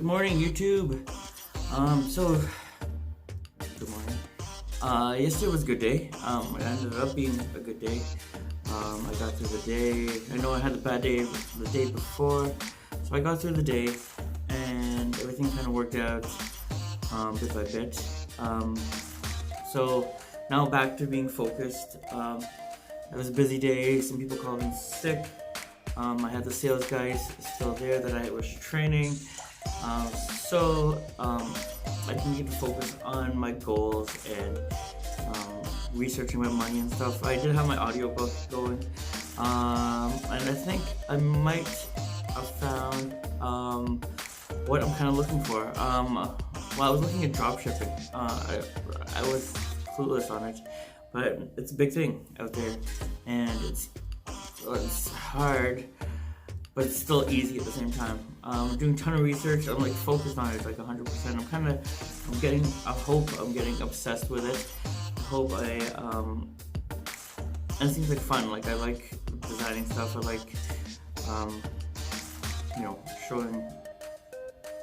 Good morning, YouTube. Good morning. Yesterday was a good day. It ended up being a good day. I got through the day. I know I had a bad day the day before, so I got through the day, and everything kind of worked out bit by bit. So now back to being focused. It was a busy day. Some people called in sick. I had the sales guys still there that I was training. So I didn't get to focus on my goals and researching my money and stuff. I did have my audiobook going, and I think I might have found what I'm kind of looking for. Well, I was looking at drop shipping. I was clueless on it, but it's a big thing out there, and it's hard, but it's still easy at the same time. I'm doing a ton of research. I'm like focused on it like 100%. I hope I'm getting obsessed with it. And it seems like fun. Like I like designing stuff. I like, showing,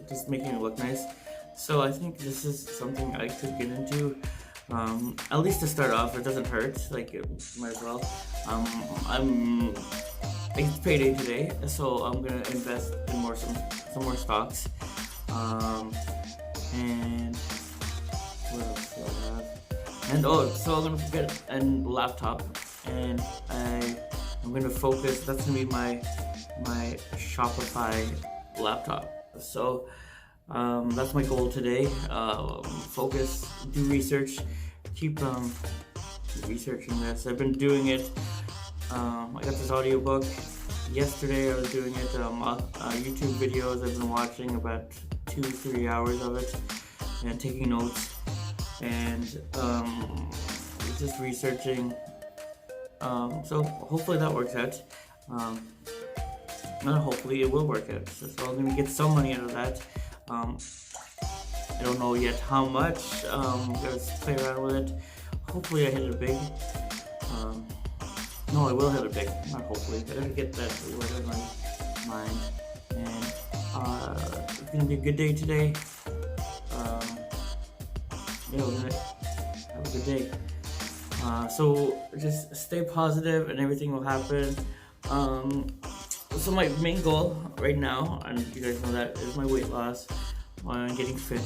just making it look nice. So I think this is something I could get into. At least to start off, it doesn't hurt. Like it might as well. It's payday today, so I'm gonna invest in some more stocks. And what else do I have? And so I'm gonna get a laptop, and I'm gonna focus. That's gonna be my Shopify laptop. So that's my goal today. Focus, do research, keep researching this. I've been doing it. I got this audiobook. Yesterday I was doing it. YouTube videos I've been watching, about 2-3 hours of it, and taking notes, and just researching. So hopefully that works out. Not hopefully, it will work out. So I'm gonna get some money out of that. I don't know yet how much. Gonna play around with it. Hopefully I hit it big. No, I will hit it big. Not hopefully. I gotta get that word in my mind. And it's gonna be a good day today. We're gonna have a good day. So just stay positive and everything will happen. So my main goal right now, and you guys know that, is my weight loss. I'm getting fit.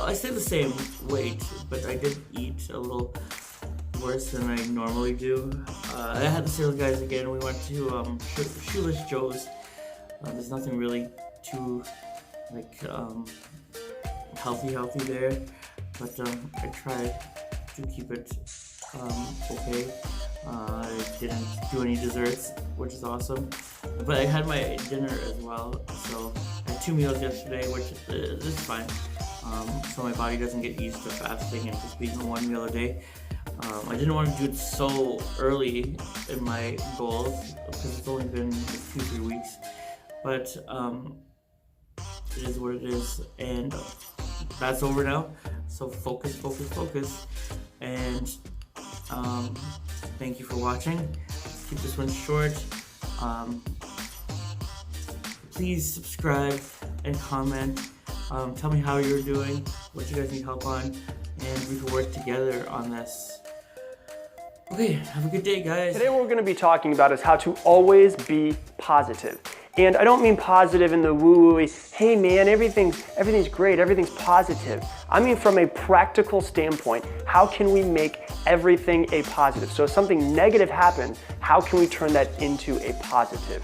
I stayed the same weight, but I did eat a little worse than I normally do. I had the sales guys again. We went to Shoeless Joe's. There's nothing really too healthy there, but I tried to keep it okay. I didn't do any desserts, which is awesome. But I had my dinner as well, so I had 2 meals yesterday, which is fine. So my body doesn't get used to fasting and just eating 1 meal a day. I didn't want to do it so early in my goals because it's only been 2-3 weeks. But it is what it is, and that's over now. So focus. And thank you for watching. Keep this one short. Please subscribe and comment. Tell me how you're doing, what you guys need help on, and we can work together on this. Okay, have a good day, guys. Today what we're going to be talking about is how to always be positive. And I don't mean positive in the woo-woo-y, hey man, everything's great, everything's positive. I mean from a practical standpoint, how can we make everything a positive? So if something negative happens, how can we turn that into a positive?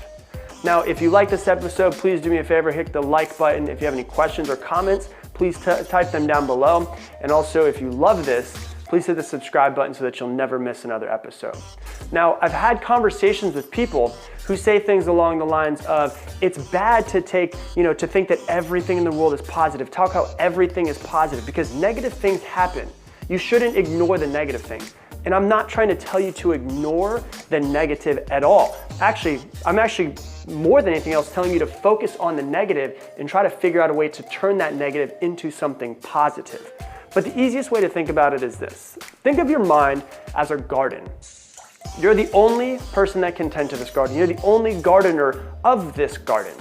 Now, if you like this episode, please do me a favor, hit the like button. If you have any questions or comments, please type them down below. And also, if you love this, please hit the subscribe button so that you'll never miss another episode. Now, I've had conversations with people who say things along the lines of, it's bad to think that everything in the world is positive. Talk how everything is positive, because negative things happen. You shouldn't ignore the negative things. And I'm not trying to tell you to ignore the negative at all. I'm actually more than anything else telling you to focus on the negative and try to figure out a way to turn that negative into something positive. But the easiest way to think about it is this. Think of your mind as a garden. You're the only person that can tend to this garden. You're the only gardener of this garden.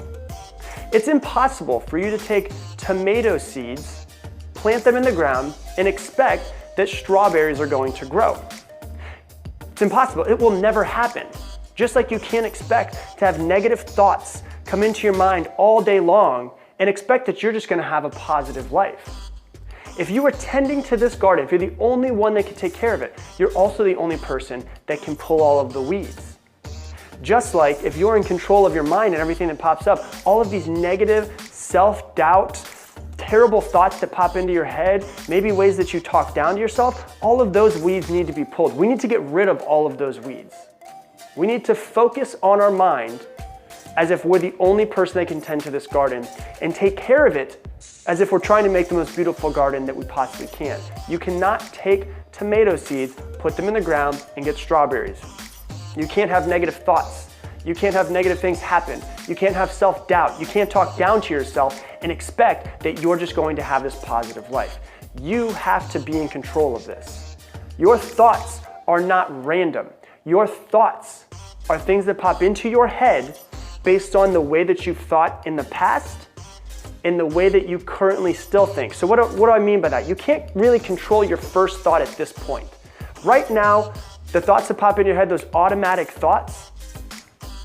It's impossible for you to take tomato seeds, plant them in the ground, and expect that strawberries are going to grow. It's impossible. It will never happen. Just like you can't expect to have negative thoughts come into your mind all day long and expect that you're just going to have a positive life. If you are tending to this garden, if you're the only one that can take care of it, you're also the only person that can pull all of the weeds. Just like if you're in control of your mind and everything that pops up, all of these negative self-doubt, terrible thoughts that pop into your head, maybe ways that you talk down to yourself, all of those weeds need to be pulled. We need to get rid of all of those weeds. We need to focus on our mind as if we're the only person that can tend to this garden and take care of it as if we're trying to make the most beautiful garden that we possibly can. You cannot take tomato seeds, put them in the ground, and get strawberries. You can't have negative thoughts. You can't have negative things happen. You can't have self-doubt. You can't talk down to yourself and expect that you're just going to have this positive life. You have to be in control of this. Your thoughts are not random. Your thoughts are things that pop into your head based on the way that you've thought in the past and the way that you currently still think. So what do I mean by that? You can't really control your first thought at this point. Right now, the thoughts that pop in your head, those automatic thoughts,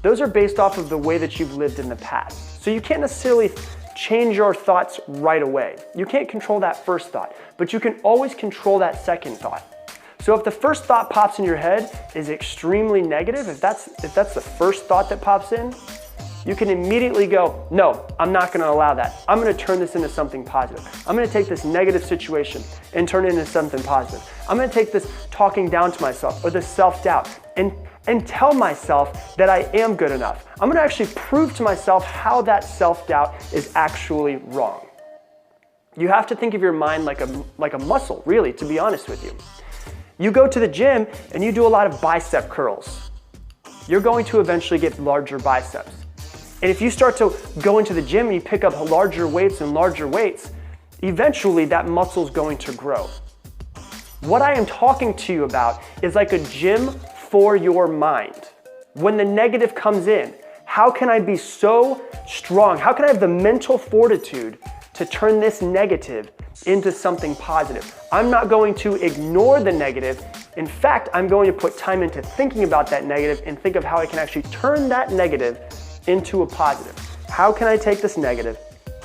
those are based off of the way that you've lived in the past. So you can't necessarily change your thoughts right away. You can't control that first thought, but you can always control that second thought. So if the first thought pops in your head is extremely negative, if that's the first thought that pops in, you can immediately go, no, I'm not gonna allow that. I'm gonna turn this into something positive. I'm gonna take this negative situation and turn it into something positive. I'm gonna take this talking down to myself or this self-doubt and tell myself that I am good enough. I'm gonna actually prove to myself how that self-doubt is actually wrong. You have to think of your mind like a muscle, really, to be honest with you. You go to the gym and you do a lot of bicep curls. You're going to eventually get larger biceps. And if you start to go into the gym and you pick up larger weights, eventually that muscle is going to grow. What I am talking to you about is like a gym for your mind. When the negative comes in, how can I be so strong? How can I have the mental fortitude to turn this negative into something positive? I'm not going to ignore the negative. In fact, I'm going to put time into thinking about that negative and think of how I can actually turn that negative into a positive. How can I take this negative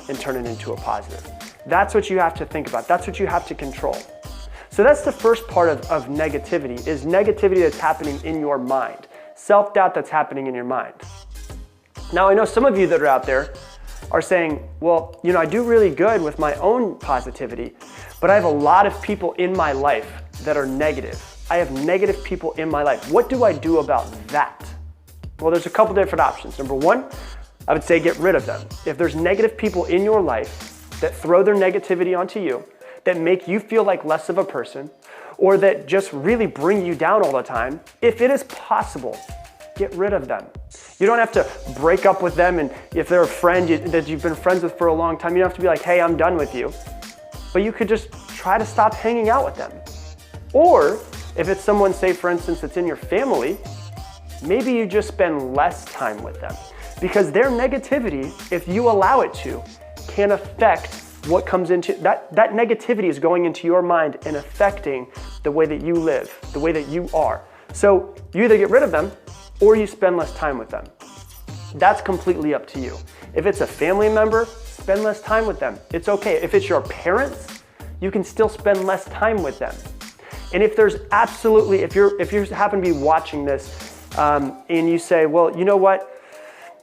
and turn it into a positive? That's what you have to think about. That's what you have to control. So that's the first part of negativity, is negativity that's happening in your mind. Self-doubt that's happening in your mind. Now, I know some of you that are out there are saying, well, I do really good with my own positivity, but I have a lot of people in my life that are negative. I have negative people in my life. What do I do about that? Well, there's a couple different options. Number one, I would say get rid of them. If there's negative people in your life that throw their negativity onto you, that make you feel like less of a person, or that just really bring you down all the time, if it is possible, get rid of them. You don't have to break up with them, and if they're a friend that you've been friends with for a long time, you don't have to be like, hey, I'm done with you. But you could just try to stop hanging out with them. Or if it's someone, say for instance, that's in your family, maybe you just spend less time with them, because their negativity, if you allow it to, can affect what comes into that negativity is going into your mind and affecting the way that you live, the way that you are. So you either get rid of them or you spend less time with them. That's completely up to you. If it's a family member, spend less time with them. It's okay. If it's your parents, you can still spend less time with them. And if there's absolutely, if you happen to be watching this and you say, well, you know what?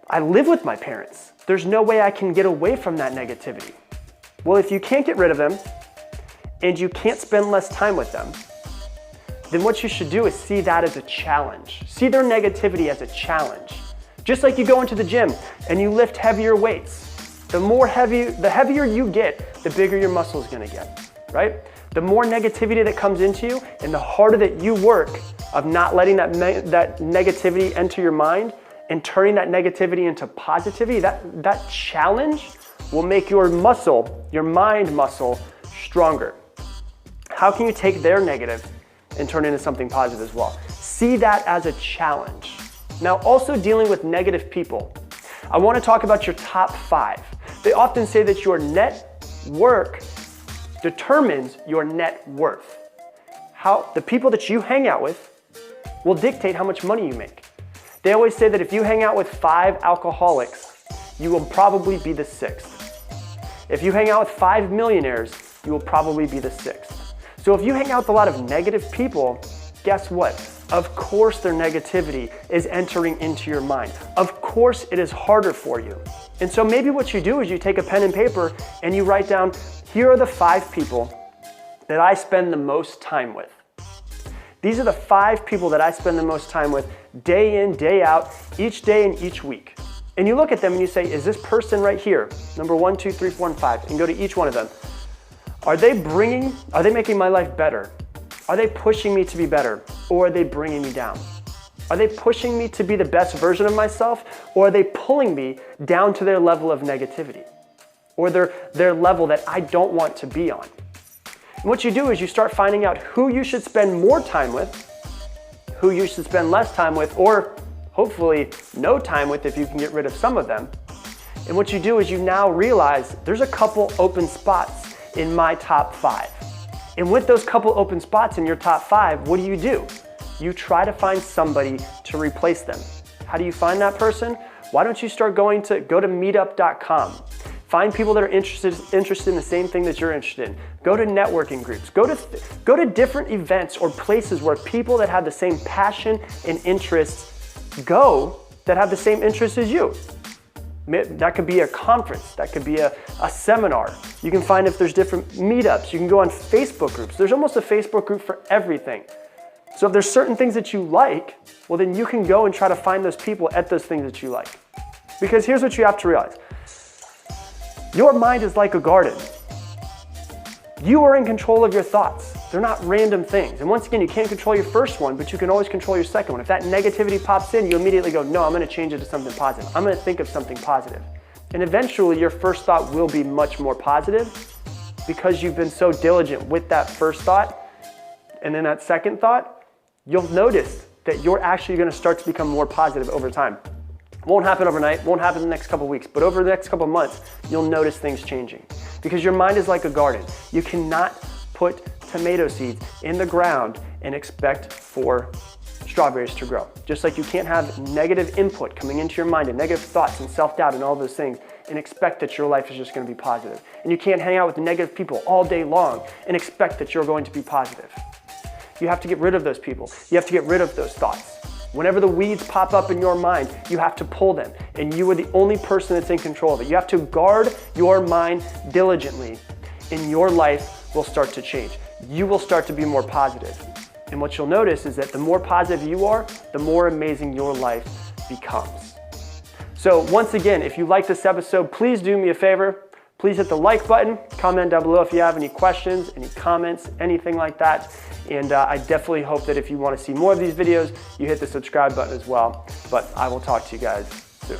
I live with my parents. There's no way I can get away from that negativity. Well, if you can't get rid of them and you can't spend less time with them, then what you should do is see that as a challenge. See their negativity as a challenge. Just like you go into the gym and you lift heavier weights. The heavier you get, the bigger your muscle is gonna get, right? The more negativity that comes into you and the harder that you work of not letting that negativity enter your mind and turning that negativity into positivity, that challenge will make your mind muscle, stronger. How can you take their negative and turn it into something positive as well? See that as a challenge. Now, also dealing with negative people. I want to talk about your top 5. They often say that your network determines your net worth. How the people that you hang out with will dictate how much money you make. They always say that if you hang out with 5 alcoholics, you will probably be the 6th. If you hang out with 5 millionaires, you will probably be the 6th. So if you hang out with a lot of negative people, guess what? Of course their negativity is entering into your mind. Of course it is harder for you. And so maybe what you do is you take a pen and paper and you write down, here are the 5 people that I spend the most time with. These are the 5 people that I spend the most time with day in, day out, each day and each week. And you look at them and you say, is this person right here, number 1, 2, 3, 4, and 5, and go to each one of them. Are they making my life better? Are they pushing me to be better? Or are they bringing me down? Are they pushing me to be the best version of myself? Or are they pulling me down to their level of negativity? Or their level that I don't want to be on? And what you do is you start finding out who you should spend more time with, who you should spend less time with, or hopefully no time with if you can get rid of some of them. And what you do is you now realize there's a couple open spots in my top 5. And with those couple open spots in your top 5, what do? You try to find somebody to replace them. How do you find that person? Why don't you start go to meetup.com. Find people that are interested in the same thing that you're interested in. Go to networking groups. Go to different events or places where people that have the same passion and interests that have the same interests as you. That could be a conference. That could be a seminar. You can find if there's different meetups. You can go on Facebook groups. There's almost a Facebook group for everything. So if there's certain things that you like, well then you can go and try to find those people at those things that you like. Because here's what you have to realize. Your mind is like a garden. You are in control of your thoughts. They're not random things. And once again, you can't control your first one, but you can always control your second one. If that negativity pops in, you immediately go, no, I'm going to change it to something positive. I'm going to think of something positive. And eventually your first thought will be much more positive because you've been so diligent with that first thought. And then that second thought, you'll notice that you're actually going to start to become more positive over time. Won't happen overnight, won't happen in the next couple of weeks, but over the next couple of months, you'll notice things changing. Because your mind is like a garden. You cannot put tomato seeds in the ground and expect for strawberries to grow. Just like you can't have negative input coming into your mind and negative thoughts and self-doubt and all those things and expect that your life is just going to be positive. And you can't hang out with negative people all day long and expect that you're going to be positive. You have to get rid of those people. You have to get rid of those thoughts. Whenever the weeds pop up in your mind, you have to pull them, and you are the only person that's in control of it. You have to guard your mind diligently, and your life will start to change. You will start to be more positive. And what you'll notice is that the more positive you are, the more amazing your life becomes. So once again, if you like this episode, please do me a favor. Please hit the like button, comment down below if you have any questions, any comments, anything like that. And I definitely hope that if you want to see more of these videos, you hit the subscribe button as well. But I will talk to you guys soon.